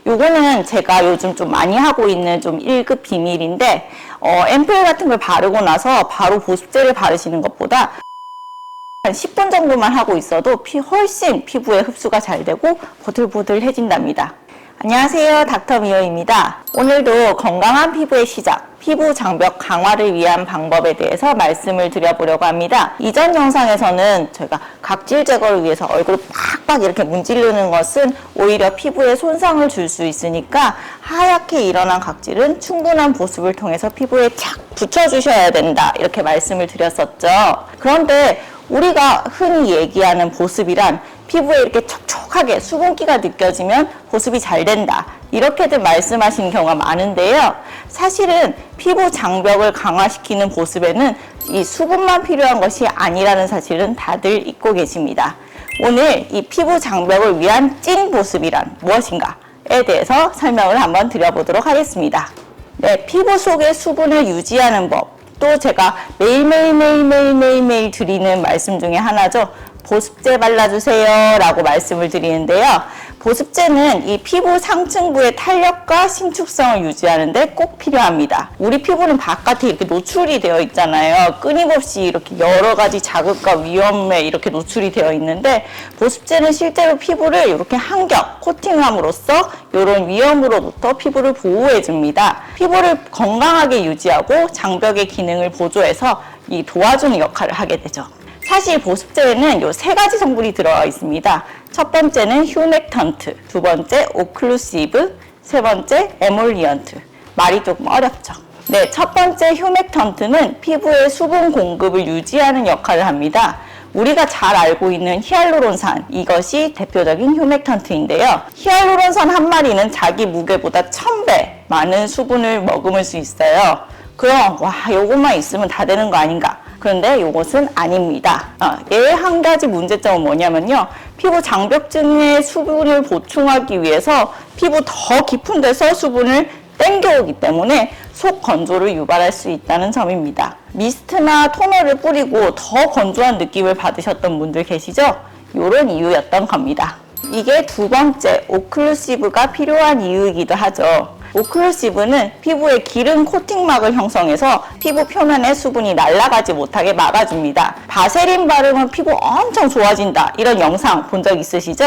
요거는 제가 요즘 좀 많이 하고 있는 좀 1급 비밀인데, 앰플 같은 걸 바르고 나서 바로 보습제를 바르시는 것보다 한 10분 정도만 하고 있어도 훨씬 피부에 흡수가 잘 되고 보들보들해진답니다. 안녕하세요, 닥터 미호입니다. 오늘도 건강한 피부의 시작, 피부 장벽 강화를 위한 방법에 대해서 말씀을 드려보려고 합니다. 이전 영상에서는 저희가 각질 제거를 위해서 얼굴을 팍팍 이렇게 문지르는 것은 오히려 피부에 손상을 줄 수 있으니까 하얗게 일어난 각질은 충분한 보습을 통해서 피부에 착 붙여주셔야 된다, 이렇게 말씀을 드렸었죠. 그런데 우리가 흔히 얘기하는 보습이란 피부에 이렇게 촉촉하게 수분기가 느껴지면 보습이 잘 된다, 이렇게들 말씀하시는 경우가 많은데요. 사실은 피부 장벽을 강화시키는 보습에는 이 수분만 필요한 것이 아니라는 사실은 다들 잊고 계십니다. 오늘 이 피부 장벽을 위한 찐 보습이란 무엇인가에 대해서 설명을 한번 드려보도록 하겠습니다. 네, 피부 속의 수분을 유지하는 법, 또 제가 매일매일 드리는 말씀 중에 하나죠. 보습제 발라주세요 라고 말씀을 드리는데요. 보습제는 이 피부 상층부의 탄력과 신축성을 유지하는 데 꼭 필요합니다. 우리 피부는 바깥에 이렇게 노출이 되어 있잖아요. 끊임없이 이렇게 여러 가지 자극과 위험에 이렇게 노출이 되어 있는데, 보습제는 실제로 피부를 이렇게 한 겹 코팅함으로써 이런 위험으로부터 피부를 보호해 줍니다. 피부를 건강하게 유지하고 장벽의 기능을 보조해서 이 도와주는 역할을 하게 되죠. 사실 보습제에는 요 세 가지 성분이 들어가 있습니다. 첫 번째는 휴맥턴트, 두 번째 오클루시브, 세 번째 에몰리언트. 말이 조금 어렵죠. 네, 첫 번째 휴맥턴트는 피부의 수분 공급을 유지하는 역할을 합니다. 우리가 잘 알고 있는 히알루론산, 이것이 대표적인 휴맥턴트인데요. 히알루론산 한 마리는 자기 무게보다 1000배 많은 수분을 머금을 수 있어요. 그럼 요것만 있으면 다 되는 거 아닌가? 그런데 이것은 아닙니다. 얘의 한 가지 문제점은 뭐냐면요, 피부 장벽층의 수분을 보충하기 위해서 피부 더 깊은 데서 수분을 땡겨오기 때문에 속 건조를 유발할 수 있다는 점입니다. 미스트나 토너를 뿌리고 더 건조한 느낌을 받으셨던 분들 계시죠? 이런 이유였던 겁니다. 이게 두 번째 오클루시브가 필요한 이유이기도 하죠. 오클루시브는 피부에 기름 코팅막을 형성해서 피부 표면에 수분이 날아가지 못하게 막아줍니다. 바세린 바르면 피부 엄청 좋아진다, 이런 영상 본 적 있으시죠?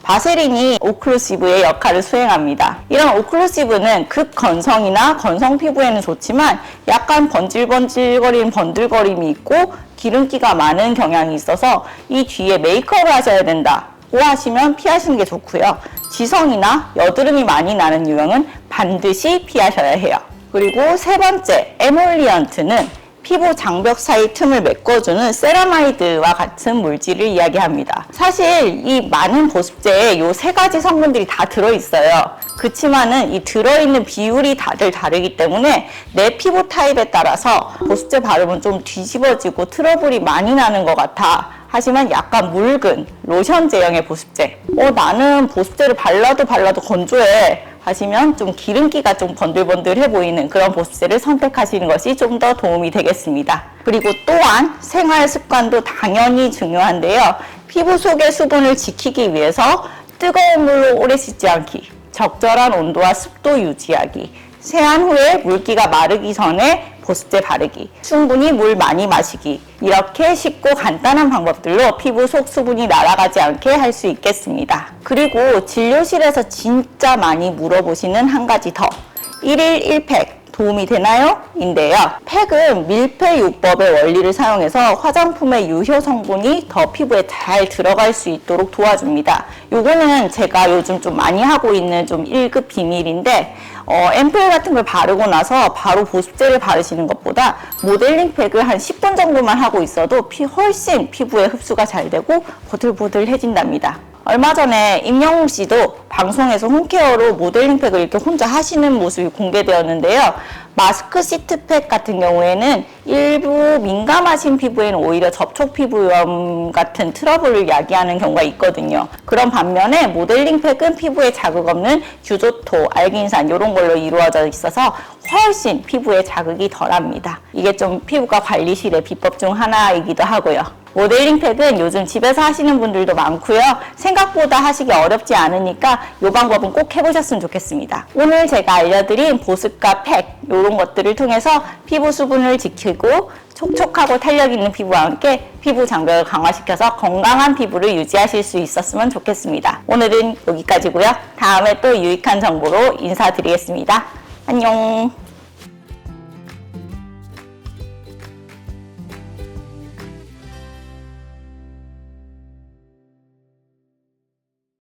바세린이 오클루시브의 역할을 수행합니다. 이런 오클루시브는 극건성이나 건성 피부에는 좋지만 약간 번질번질거리는 번들거림이 있고 기름기가 많은 경향이 있어서 이 뒤에 메이크업을 하셔야 된다 하시면 피하시는 게 좋고요. 지성이나 여드름이 많이 나는 유형은 반드시 피하셔야 해요. 그리고 세 번째 에몰리언트는 피부 장벽 사이 틈을 메꿔주는 세라마이드와 같은 물질을 이야기합니다. 사실 이 많은 보습제에 이 세 가지 성분들이 다 들어있어요. 그치만은 이 들어있는 비율이 다들 다르기 때문에 내 피부 타입에 따라서 보습제 바르면 좀 뒤집어지고 트러블이 많이 나는 것 같아 하지만 약간 묽은 로션 제형의 보습제, 나는 보습제를 발라도 건조해 하시면 좀 기름기가 좀 번들번들해 보이는 그런 보습제를 선택하시는 것이 좀 더 도움이 되겠습니다. 그리고 또한 생활 습관도 당연히 중요한데요. 피부 속의 수분을 지키기 위해서 뜨거운 물로 오래 씻지 않기, 적절한 온도와 습도 유지하기, 세안 후에 물기가 마르기 전에 보습제 바르기, 충분히 물 많이 마시기, 이렇게 쉽고 간단한 방법들로 피부 속 수분이 날아가지 않게 할 수 있겠습니다. 그리고 진료실에서 진짜 많이 물어보시는 한 가지 더, 1일 1팩 도움이 되나요? 인데요. 팩은 밀폐요법의 원리를 사용해서 화장품의 유효 성분이 더 피부에 잘 들어갈 수 있도록 도와줍니다. 요거는 제가 요즘 좀 많이 하고 있는 좀 1급 비밀인데, 앰플 같은 걸 바르고 나서 바로 보습제를 바르시는 것보다 모델링 팩을 한 10분 정도만 하고 있어도 훨씬 피부에 흡수가 잘 되고 보들보들해진답니다. 얼마 전에 임영웅 씨도 방송에서 홈케어로 모델링 팩을 이렇게 혼자 하시는 모습이 공개되었는데요. 마스크 시트팩 같은 경우에는 일부 민감하신 피부에는 오히려 접촉 피부염 같은 트러블을 야기하는 경우가 있거든요. 그런 반면에 모델링 팩은 피부에 자극 없는 규조토, 알긴산 이런 걸로 이루어져 있어서 훨씬 피부에 자극이 덜합니다. 이게 좀 피부과 관리실의 비법 중 하나이기도 하고요. 모델링 팩은 요즘 집에서 하시는 분들도 많고요. 생각보다 하시기 어렵지 않으니까 이 방법은 꼭 해보셨으면 좋겠습니다. 오늘 제가 알려드린 보습과 팩 이런 것들을 통해서 피부 수분을 지키고 촉촉하고 탄력 있는 피부와 함께 피부 장벽을 강화시켜서 건강한 피부를 유지하실 수 있었으면 좋겠습니다. 오늘은 여기까지고요. 다음에 또 유익한 정보로 인사드리겠습니다. 안녕.